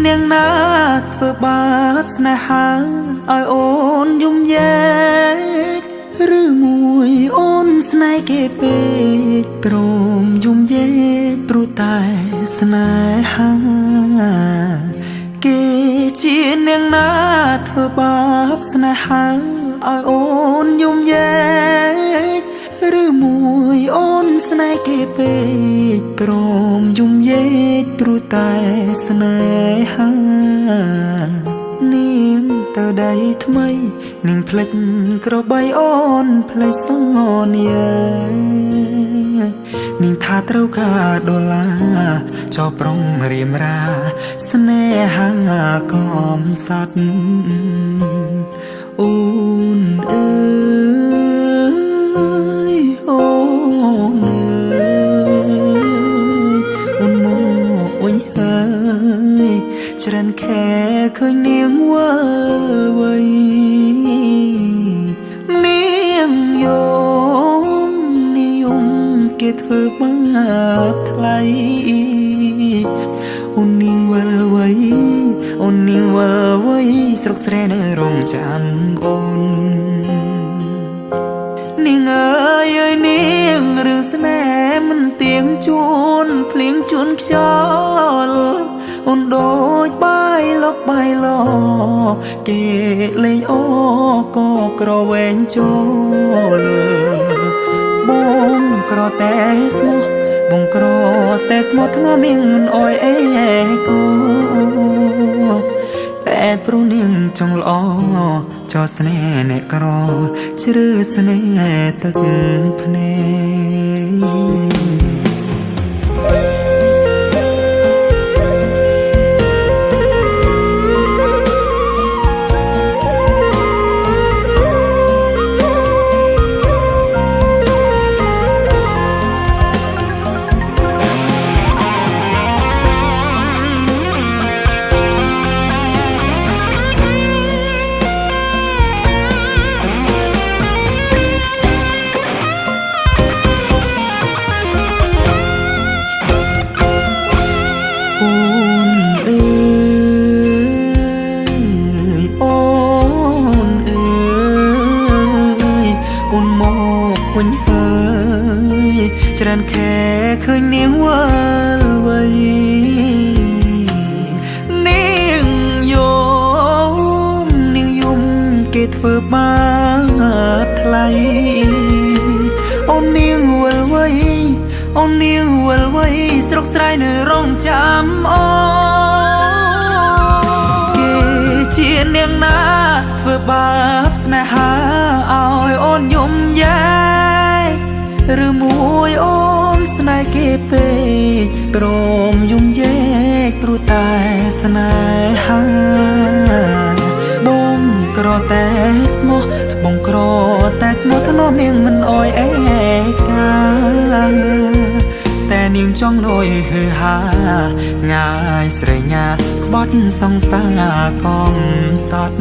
នាងណាធ្វើបាបស្នេហាឲ្យអូនយំយែកឬមួយអូនស្នេហ៍គេពេកព្រមយំយែកព្រោះតែស្នេហាគេជានាងណាធ្វើបាបស្នេហាឲ្យអូនយំយែកឬមួយអូនស្នេហ៍គេពេកព្រមយំយែកព្រោះតែស្នេហានាងទៅដៃថ្មីនាងភ្លេចក្របីអូនភ្លេចសនានាងថាត្រូវការដុល្លារចោប្រុងរៀមរាស្នេហាកំសត់អូនអើយអូនអើយអូនមកវិញហើយច្រើនខែឃើញនាងវិលវ័យនាងយំនិយមគេធ្វើបាបថ្លៃអូននាងវិលវ័យអូននាងវិលវ័យស្រុកស្រែនៅរងចាំអូននាងអើយអើយនាងរឿងស្នេហ៍មិនទៀងជួនភ្លៀងជួនខ្យល់អូនដូចបាយលុកបាយឡគេលេងអូក៏ក្រវែងចូលបងក្រតែស្មោះបងក្រតែស្មោះធ្នមនាងមិនអោយអេគូតែព្រោះនាងចង់ល្អចោស្នេហ៍អ្នកក្រជ្រឺស្នេហ៍ទឹកភ្នែកវិញហើយច្រើនខែឃើញនាងវិលវ័យនាងយំគេធ្វើបាបថ្លៃអូននាងវិលវ័យអូននាងវិលវ័យស្រុកស្រែនៅរងចាំអូគេជានាងណាធ្វើបាបស្នេហាឲ្យអូនយំយែឬមួយអូនស្នេហ៍គេពេកព្រមយំយែកព្រោះតែស្នេហាបងក្រតែស្មោះបងក្រតែស្មោះធ្នមនាងមិនអោយអេកាតែនាងចង់លយហឺហាងាយស្រែកញាក្បត់សង្សារកំសត់